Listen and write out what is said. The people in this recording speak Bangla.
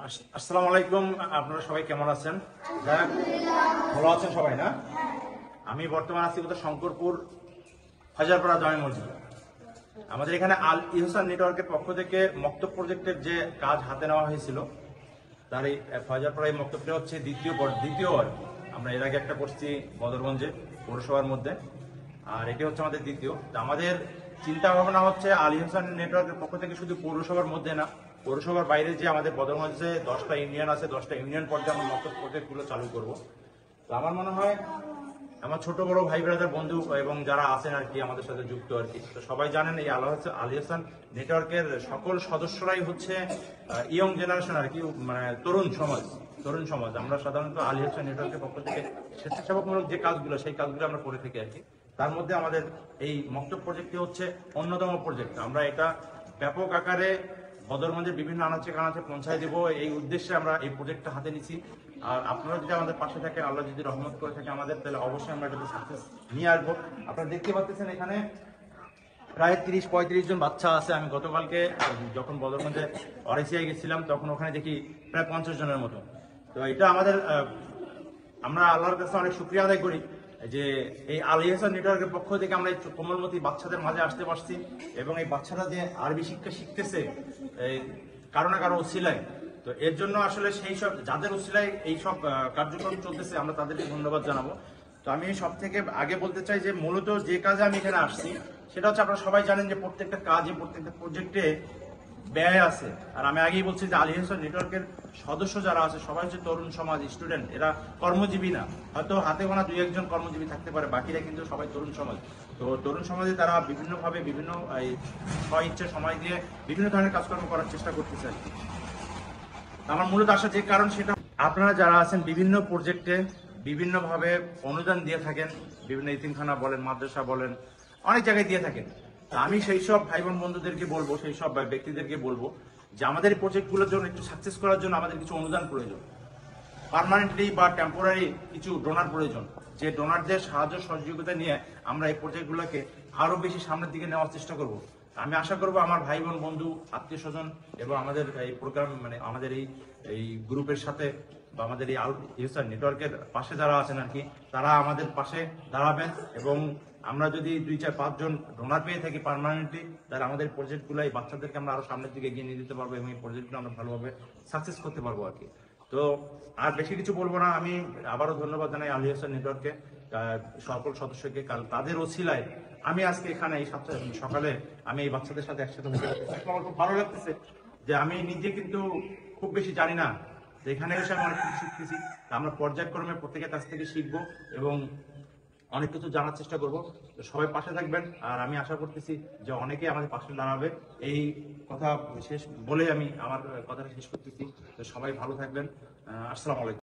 আসসালামু আলাইকুম। আপনারা সবাই কেমন আছেন? ভালো আছেন সবাই না? আমি বর্তমানে আছি শঙ্করপুর হাজারপাড়া জামে মসজিদ। আমাদের এখানে আল ইহসান নেটওয়ার্কের পক্ষ থেকে মক্তব প্রজেক্টের যে কাজ হাতে নেওয়া হয়েছিল, তার এই হাজারপাড়া এই মক্তবটা হচ্ছে দ্বিতীয় আর কি। আমরা এর আগে একটা করছি বদরগঞ্জে পৌরসভার মধ্যে, আর এটি হচ্ছে আমাদের দ্বিতীয়। আমাদের চিন্তা ভাবনা হচ্ছে আল ইহসান নেটওয়ার্কের পক্ষ থেকে শুধু পৌরসভার মধ্যে না, পৌরসভার বাইরে যে আমাদের বদরগঞ্জে 10টা ইউনিয়ন আছে, 10টা ইউনিয়ন পর্যায়ে আমরা মক্তব প্রজেক্টগুলো চালু করব। তো আমার মনে হয় আমার ছোট বড় ভাই ব্রাদার বন্ধু এবং যারা আছেন আর কি আমাদের সাথে যুক্ত আর কি, তো সবাই জানেন এই আল ইহসান নেটওয়ার্কের সকল সদস্যরাই হচ্ছে ইয়ং জেনারেশন আর কি, মানে তরুণ সমাজ। আমরা সাধারণত আল ইহসান নেটওয়ার্কের পক্ষ থেকে স্বেচ্ছাসেবকমূলক যে কাজগুলো, সেই কাজগুলো আমরা করে থাকি আর কি। তার মধ্যে আমাদের এই মক্তব প্রজেক্টটি হচ্ছে অন্যতম প্রজেক্ট। আমরা এটা ব্যাপক আকারে বদরগঞ্জের বিভিন্ন আনাচে কানাচে পৌঁছায় দেবো, এই উদ্দেশ্যে আমরা এই প্রজেক্টটা হাতে নিছি। আর আপনারা যদি আমাদের পাশে থাকেন, আল্লাহ যদি রহমত করে থাকে আমাদের, তাহলে অবশ্যই আমরা এটাতে সাকসেস নিয়ে আসবো। আপনারা দেখতে পাচ্ছেন এখানে প্রায় 30-35 জন বাচ্চা আছে। আমি গতকালকে যখন বদরগঞ্জে অরেসিয়ায় গেছিলাম, তখন ওখানে দেখি প্রায় 50 জনের মতো। তো এটা আমাদের আমরা আল্লাহর কাছে অনেক শুকরিয়া আদায় করি যে এই আল ইহসান নেটওয়ার্কের পক্ষ থেকে আমরা এই কোমলমতি বাচ্চাদের মাঝে আসতে পারছি, এবং এই বাচ্চারা যে আরবি শিক্ষা শিখতেছে এই কারো না কারো উসিলায়। তো এর জন্য আসলে সেই সব যাদের উসিলায় এই সব কার্যক্রম চলতেছে, আমরা তাদেরকে ধন্যবাদ জানাবো। তো আমি সব থেকে আগে বলতে চাই যে মূলত যে কাজে আমি এখানে আসছি, সেটা হচ্ছে আপনারা সবাই জানেন যে প্রত্যেকটা কাজে, প্রত্যেকটা প্রজেক্টে ব্যয় আছে। আর আমি আগেই বলছি যে আল ইহসান নেটওয়ার্কের সদস্য যারা আছে সবাই হচ্ছে তরুণ সমাজ, স্টুডেন্ট। এরা কর্মজীবী না, হয়তো হাতে গোনা 2-1 জন কর্মজীবী থাকতে পারে, বাকিরা কিন্তু সবাই তরুণ সমাজ। তো তরুণ সমাজে তারা বিভিন্নভাবে বিভিন্ন ইচ্ছে সময় দিয়ে বিভিন্ন ধরনের কাজকর্ম করার চেষ্টা করতেছে আর কি। আমার মূলত আসা যে কারণ, সেটা আপনারা যারা আছেন বিভিন্ন প্রজেক্টে বিভিন্নভাবে অনুদান দিয়ে থাকেন, বিভিন্ন ইতিমখানা বলেন, মাদ্রাসা বলেন, অনেক জায়গায় দিয়ে থাকেন। তা আমি সেই সব ভাই বোন বন্ধুদেরকে বলবো, সেই সব ব্যক্তিদেরকে বলবো যে আমাদের এই প্রজেক্টগুলোর জন্য একটু সাকসেস করার জন্য আমাদের কিছু অনুদান প্রয়োজন, পার্মানেন্টলি বা টেম্পোরারি কিছু ডোনার প্রয়োজন। যে ডোনারদের সাহায্য সহযোগিতা নিয়ে আমরা এই প্রজেক্টগুলোকে আরো বেশি সামনের দিকে নেওয়ার চেষ্টা করব। আমি আশা করব আমার ভাই বোন বন্ধু আত্মীয় স্বজন এবং আমাদের এই প্রোগ্রাম, মানে আমাদের এই গ্রুপের সাথে বা আমাদের এই আল ইহসান নেটওয়ার্কের পাশে যারা আছেন আর কি, তারা আমাদের পাশে দাঁড়াবেন। এবং আমরা যদি 2-4-5 জন ডোনার পেয়ে থাকি পার্মানেন্টলি, তাহলে আমাদের প্রজেক্টগুলো এই বাচ্চাদেরকে আমরা আরো সামনের দিকে এগিয়ে নিয়ে যেতে পারবো এবং এই প্রজেক্টগুলো আমরা ভালোভাবে সাকসেস করতে পারবো আর কি। তো আর বেশি কিছু বলবো না। আমি আবারও ধন্যবাদ জানাই আল ইহসান নেটওয়ার্ককে, সকল সদস্যকে। কারণ তাদের ওসিলায় আমি আজকে এখানে এই সকালে আমি এই বাচ্চাদের সাথে একসাথে হতে পারতেছি। আমার খুব ভালো লাগতেছে যে আমি নিজে কিন্তু খুব বেশি জানি না, যে এখানে এসে আমি অনেক কিছু শিখতেছি। আমরা পর্যায়ক্রমে প্রত্যেকের কাছ থেকে শিখবো এবং অনেক কিছু জানার চেষ্টা করব। তো সবাই পাশে থাকবেন, আর আমি আশা করতেছি যে অনেকে আমাদের পাশে দাঁড়াবে। এই কথা শেষ বলে আমি আমার কথাটা শেষ করতেছি। তো সবাই ভালো থাকবেন। আসসালামু আলাইকুম।